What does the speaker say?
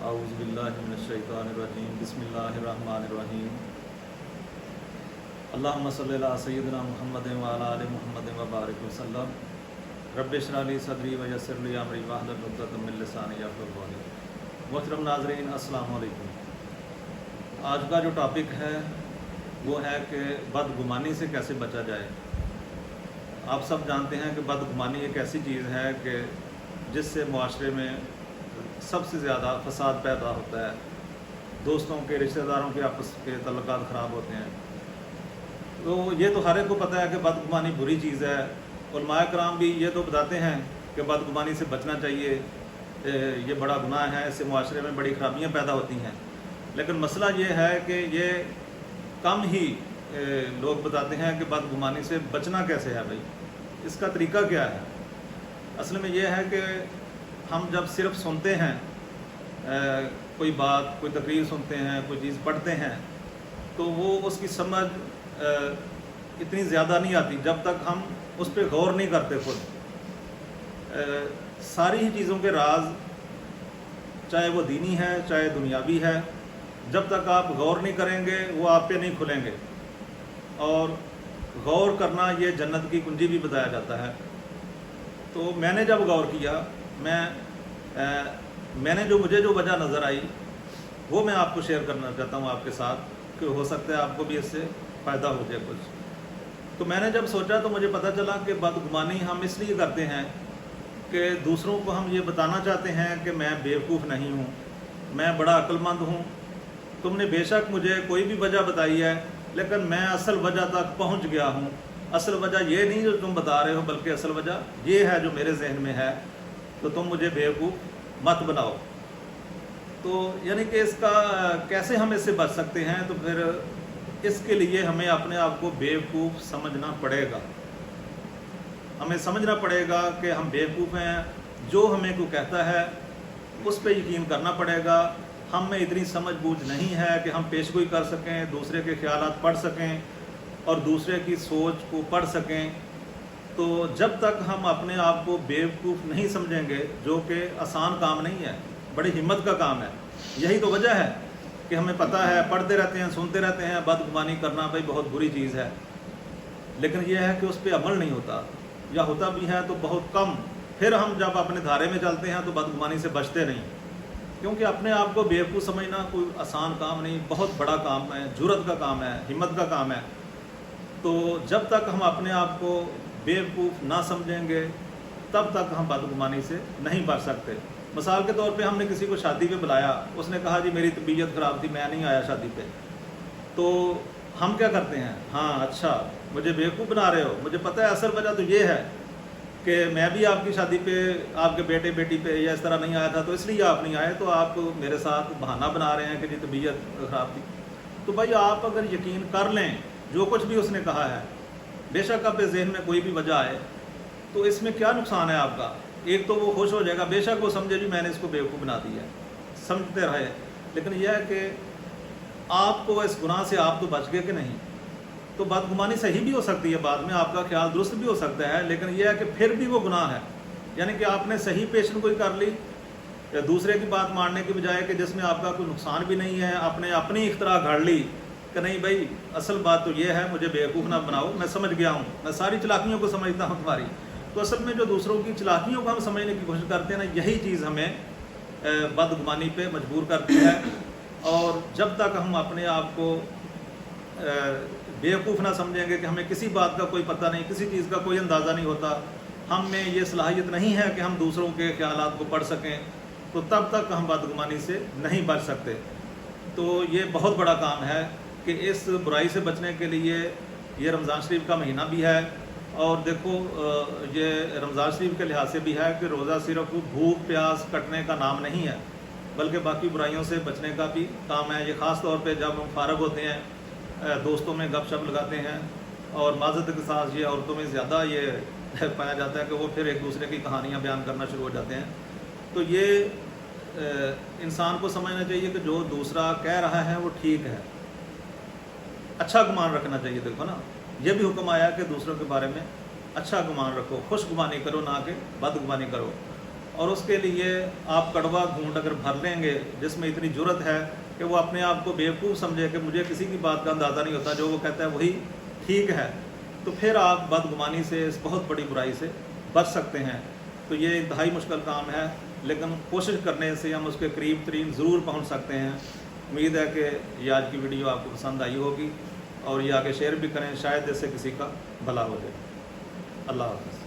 اعوذ باللہ من الشیطان الرجیم بسم اللہ الرحمن الرحیم اللہم صلی علی سیدنا محمد وعلی آل محمد وبارک وسلم رب اشرح لی صدری ویسر لی امری واحلل عقدۃ من لسانی یفقہوا قولی۔ محترم ناظرین السلام علیکم۔ آج کا جو ٹاپک ہے وہ ہے کہ بدگمانی سے کیسے بچا جائے۔ آپ سب جانتے ہیں کہ بدگمانی ایک ایسی چیز ہے کہ جس سے معاشرے میں سب سے زیادہ فساد پیدا ہوتا ہے، دوستوں کے رشتہ داروں کے آپس کے تعلقات خراب ہوتے ہیں۔ تو یہ تو ہر ایک کو پتہ ہے کہ بدگمانی بری چیز ہے۔ علماء کرام بھی یہ تو بتاتے ہیں کہ بدگمانی سے بچنا چاہیے، یہ بڑا گناہ ہے، اس سے معاشرے میں بڑی خرابیاں پیدا ہوتی ہیں۔ لیکن مسئلہ یہ ہے کہ یہ کم ہی لوگ بتاتے ہیں کہ بدگمانی سے بچنا کیسے ہے۔ بھائی اس کا طریقہ کیا ہے؟ اصل میں یہ ہے کہ ہم جب صرف سنتے ہیں کوئی بات، کوئی تقریر سنتے ہیں، کوئی چیز پڑھتے ہیں، تو وہ اس کی سمجھ اتنی زیادہ نہیں آتی جب تک ہم اس پہ غور نہیں کرتے خود۔ ساری ہی چیزوں کے راز، چاہے وہ دینی ہے چاہے دنیاوی ہے، جب تک آپ غور نہیں کریں گے وہ آپ پہ نہیں کھلیں گے۔ اور غور کرنا یہ جنت کی کنجی بھی بتایا جاتا ہے۔ تو میں نے جب غور کیا، میں نے مجھے جو وجہ نظر آئی وہ میں آپ کو شیئر کرنا چاہتا ہوں آپ کے ساتھ، کہ ہو سکتا ہے آپ کو بھی اس سے فائدہ ہو جائے کچھ۔ تو میں نے جب سوچا تو مجھے پتہ چلا کہ بدگمانی ہم اس لیے کرتے ہیں کہ دوسروں کو ہم یہ بتانا چاہتے ہیں کہ میں بیوقوف نہیں ہوں، میں بڑا عقل مند ہوں۔ تم نے بے شک مجھے کوئی بھی وجہ بتائی ہے، لیکن میں اصل وجہ تک پہنچ گیا ہوں۔ اصل وجہ یہ نہیں جو تم بتا رہے ہو، بلکہ اصل وجہ یہ ہے جو میرے ذہن میں ہے، تو تم مجھے بیوقوف مت بناؤ۔ تو یعنی کہ اس کا کیسے ہم اس سے بچ سکتے ہیں؟ تو پھر اس کے لیے ہمیں اپنے آپ کو بیوقوف سمجھنا پڑے گا۔ ہمیں سمجھنا پڑے گا کہ ہم بیوقوف ہیں، جو ہمیں کوئی کہتا ہے اس پہ یقین کرنا پڑے گا۔ ہم میں اتنی سمجھ بوجھ نہیں ہے کہ ہم پیش گوئی کر سکیں، دوسرے کے خیالات پڑھ سکیں اور دوسرے کی سوچ کو پڑھ سکیں۔ تو جب تک ہم اپنے آپ کو بیوقوف نہیں سمجھیں گے، جو کہ آسان کام نہیں ہے، بڑی ہمت کا کام ہے۔ یہی تو وجہ ہے کہ ہمیں پتہ ہے، پڑھتے رہتے ہیں، سنتے رہتے ہیں بدگمانی کرنا بھائی بہت بری چیز ہے، لیکن یہ ہے کہ اس پہ عمل نہیں ہوتا، یا ہوتا بھی ہے تو بہت کم۔ پھر ہم جب اپنے دھارے میں چلتے ہیں تو بدگمانی سے بچتے نہیں، کیونکہ اپنے آپ کو بیوقوف سمجھنا کوئی آسان کام نہیں، بہت بڑا کام ہے، جرأت کا کام ہے، ہمت کا کام ہے۔ تو جب تک ہم اپنے آپ کو بیوقوف نہ سمجھیں گے تب تک ہم بدگمانی سے نہیں بچ سکتے۔ مثال کے طور پہ ہم نے کسی کو شادی پہ بلایا، اس نے کہا جی میری طبیعت خراب تھی میں نہیں آیا شادی پہ، تو ہم کیا کرتے ہیں؟ ہاں اچھا مجھے بیوقوف بنا رہے ہو، مجھے پتہ ہے اصل وجہ تو یہ ہے کہ میں بھی آپ کی شادی پہ آپ کے بیٹے بیٹی پہ یا اس طرح نہیں آیا تھا، تو اس لیے آپ نہیں آئے، تو آپ میرے ساتھ بہانہ بنا رہے ہیں کہ جی طبیعت خراب تھی۔ تو بھائی آپ اگر یقین کر لیں جو کچھ بھی اس نے کہا ہے، بے شک آپ کے ذہن میں کوئی بھی وجہ آئے، تو اس میں کیا نقصان ہے آپ کا؟ ایک تو وہ خوش ہو جائے گا، بے شک وہ سمجھے جی میں نے اس کو بیوقوف بنا دیا ہے، سمجھتے رہے۔ لیکن یہ ہے کہ آپ کو اس گناہ سے آپ تو بچ گئے کہ نہیں؟ تو بدگمانی صحیح بھی ہو سکتی ہے، بعد میں آپ کا خیال درست بھی ہو سکتا ہے، لیکن یہ ہے کہ پھر بھی وہ گناہ ہے۔ یعنی کہ آپ نے صحیح پیشن گوئی کر لی، یا دوسرے کی بات ماننے کی بجائے کہ جس میں آپ کا کوئی نقصان بھی نہیں ہے، آپ نے اپنی اختراع گھڑ لی کہ نہیں بھائی اصل بات تو یہ ہے، مجھے بیوقوف نہ بناؤ، میں سمجھ گیا ہوں، میں ساری چلاکیوں کو سمجھتا ہوں تمہاری۔ تو اصل میں جو دوسروں کی چلاکیوں کو ہم سمجھنے کی کوشش کرتے ہیں نا، یہی چیز ہمیں بدگمانی پہ مجبور کرتی ہے۔ اور جب تک ہم اپنے آپ کو بیوقوف نہ سمجھیں گے کہ ہمیں کسی بات کا کوئی پتہ نہیں، کسی چیز کا کوئی اندازہ نہیں ہوتا، ہم میں یہ صلاحیت نہیں ہے کہ ہم دوسروں کے خیالات کو پڑھ سکیں، تو تب تک ہم بدگمانی سے نہیں بچ سکتے۔ تو یہ بہت بڑا کام ہے کہ اس برائی سے بچنے کے لیے یہ رمضان شریف کا مہینہ بھی ہے۔ اور دیکھو یہ رمضان شریف کے لحاظ سے بھی ہے کہ روزہ صرف بھوک پیاس کٹنے کا نام نہیں ہے، بلکہ باقی برائیوں سے بچنے کا بھی کام ہے۔ یہ خاص طور پہ جب ہم فارغ ہوتے ہیں، دوستوں میں گپ شپ لگاتے ہیں، اور معذرت کے ساتھ یہ عورتوں میں زیادہ یہ پایا جاتا ہے کہ وہ پھر ایک دوسرے کی کہانیاں بیان کرنا شروع ہو جاتے ہیں۔ تو یہ انسان کو سمجھنا چاہیے کہ جو دوسرا کہہ رہا ہے وہ ٹھیک ہے، اچھا گمان رکھنا چاہیے۔ دیکھو نا، یہ بھی حکم آیا کہ دوسروں کے بارے میں اچھا گمان رکھو، خوش گمانی کرو، نہ کہ بد گمانی کرو۔ اور اس کے لیے آپ کڑوا گھونٹ اگر بھر لیں گے جس میں اتنی جرت ہے کہ وہ اپنے آپ کو بیوقوف سمجھے کہ مجھے کسی کی بات کا اندازہ نہیں ہوتا، جو وہ کہتا ہے وہی ٹھیک ہے، تو پھر آپ بدگمانی سے، اس بہت بڑی برائی سے بچ سکتے ہیں۔ تو یہ انتہائی مشکل کام ہے، لیکن کوشش کرنے سے ہم اس کے قریب ترین ضرور پہنچ سکتے ہیں۔ امید ہے کہ یہ آج کی ویڈیو آپ کو پسند آئی ہوگی، اور یہ آگے شیئر بھی کریں، شاید اس سے کسی کا بھلا ہو جائے۔ اللہ حافظ۔